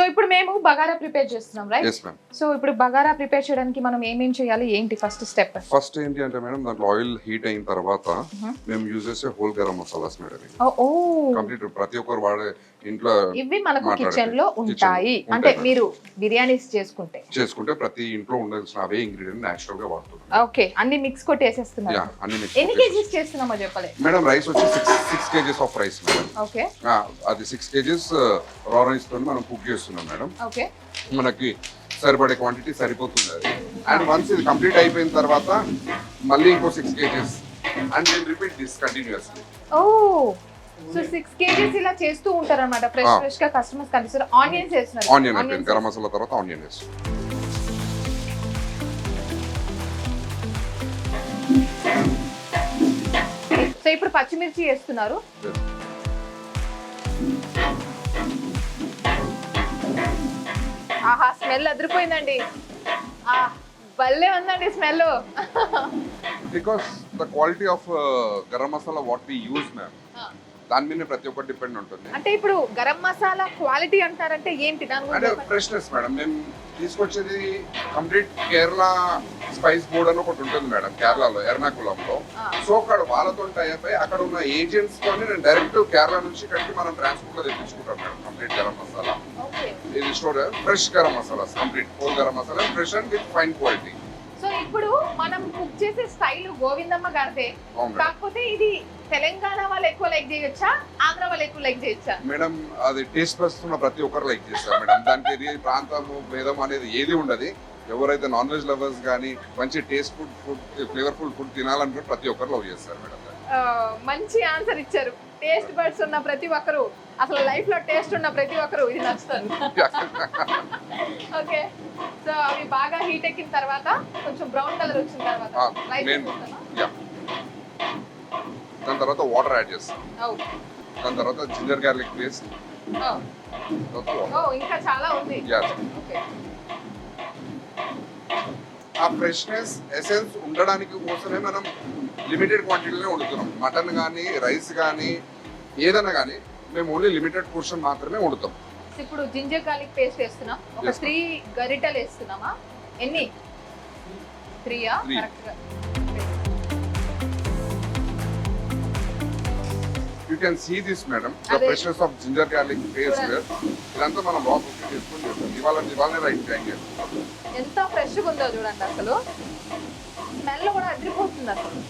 So ఇప్పుడు మేము bagara prepare చేస్తున్నాం రైట్? Yes ma'am. సో ఇప్పుడు బగారా ప్రిపేర్ చేయడానికి మనం ఏమేం చేయాలి, ఏంటి ఫస్ట్ స్టెప్? ఫస్ట్ ఏంటి అంటే మేడం, దాంట్లో ఆయిల్ హీట్ అయిన తర్వాత మేము యూజ్ చేసే హోల్ గరం మసాలాస్ మేడం. ఓ కంప్లీట్ ప్రతి ఒక్కరు వాడే ఇంట్లో ఇవి మనకు మాట్లాడే కిచెన్ లో kitchen ఉంటాయి. ఉంటాయి అంటే మేడం. మీరు బిర్యానీస్ చేసుకుంటే ప్రతి ఇంట్లో ఉండాల్సిన అవే ఇంగ్రీడియంట్ నేచురల్ గా వాడుతున్నాం. ఓకే, అన్ని మిక్స్ కొట్టేసేస్తున్నారు. యా, అన్ని mix ఎన్ని చేసి- కేజీస్ చేస్తున్నామో చెప్పలే. మేడం రైస్ వచ్చి 6 kgs of rice madam. Okay అది 6 kgs రా రైస్ తో మనం కుక్ చేస్తున్నాం మేడం. ఓకే మనకి సరిపడే క్వాంటిటీ సరిపోతుంది అది. అండ్ వన్స్ ఇది కంప్లీట్ అయిపోయిన తర్వాత మళ్ళీ ఇంకో 6 kgs అండ్ నేను repeat this continuously. Oh so 6 kgs ఇలా చేస్తూ ఉంటారు అనమాట. ఫ్రెష్ గా కస్టమర్స్ కనిపిస్తారు. ఆనియన్స్ వేస్తున్నారు. ఆనియన్ అయిపోయింది, గరం మసాలా తర్వాత ఆనియన్ వేస్తాం. సో ఇప్పుడు పచ్చిమిర్చి వేస్తున్నారు. ఆహా, స్మెల్ అదిరిపోయిందండి. భలే ఉందండి smell. Because the quality of garam masala what we use ma'am, దాని మీద ప్రతి ఒక్కటి డిపెండ్ ఉంటుంది. అంటే ఇప్పుడు గరం మసాలా క్వాలిటీ అంటారంటే ఏంటి? దాని అంటే గురించి ఫ్రెష్నెస్ మేడం. మేము తీసుకొచ్చేది కంప్లీట్ కేరళ స్పైస్ బోర్డ్ అని ఒకటి ఉంటుంది మేడం, కేరళలో ఎర్నాకుళంలో. సో అక్కడ వాళ్ళతో టైప్ అయ్యి అక్కడ ఉన్న ఏజెంట్స్ తోని నేను డైరెక్ట్ కేరళ నుంచి ఇక్కడికి మనం ట్రాన్స్పోర్ట్ లో తెప్పించుకుంటాం madam. Complete garam masala okay. ఇది store fresh garam masala, complete whole garam masala, fresh and with fine quality. So ఇప్పుడు మనం కుక్ చేసే స్టైల్ గోవిందమ్మ గారిదే. అవును. కాకపోతే ఇది తెలంగాణ వాళ్ళు ఎక్కువ లైక్ చేయొచ్చా, ఆంధ్ర వాళ్ళు ఎక్కువ లైక్ చేయొచ్చా? మేడం అది టేస్ట్ పస్తున్న ప్రతి ఒక్కరు లైక్ చేస్తారు మేడం. దానికి ఇది ప్రాంతము భేదం అనేది ఏది ఉండదు. ఎవరైతే నాన్ వెజ్ లవర్స్ కానీ మంచి టేస్ట్ ఫుడ్ ఫ్లేవర్ఫుల్ ఫుడ్ తినాలనుకుంటే ప్రతి ఒక్కరు లవ్ చేస్తారు మేడం. మంచి ఆన్సర్ ఇచ్చారు. టేస్ట్ బర్డ్స్ ఉన్న ప్రతి ఒక్కరు, అసలు లైఫ్ లో టేస్ట్ ఉన్న ప్రతి ఒక్కరు ఇది నచ్చుతారు. ఓకే, సో అవి బాగా హీట్ ఎక్కిన తర్వాత కొంచెం బ్రౌన్ కలర్ వచ్చిన తర్వాత దాని తర్వాత వాటర్ యాడ్ చేస్తాం. ఓ దాని తర్వాత జింజర్ గార్లిక్ పేస్ట్. ఇంకా చాలా ఉంది. ఓకే, ఆ ఫ్రెష్నెస్ ఎసెన్స్ ఉండడానికి కోసమే మనం లిమిటెడ్ క్వాంటిటీలోనే వండుతున్నాం. మటన్ కానీ రైస్ కానీ ఏదైనా కానీ మేము ఓన్లీ లిమిటెడ్ పోర్షన్ మాత్రమే వండుతాం. ఇప్పుడు జింజర్ గార్లిక్ పేస్ట్ వేస్తున్నాం. ఒక 3 గరిటెలు వేస్తున్నామా? ఎన్ని? 3యా? కరెక్ట్ గా. You can see this madam, the freshness of ginger garlic paste. ఇదంతా మనం బాగా కుక్ చేసుకొని చేస్తాం. ఇవాళ రైట్ టైం చేస్తాం. ఎంత ఫ్రెష్గా ఉందో చూడండి. అసలు స్మెల్ కూడా అదిరిపోతుంది అసలు.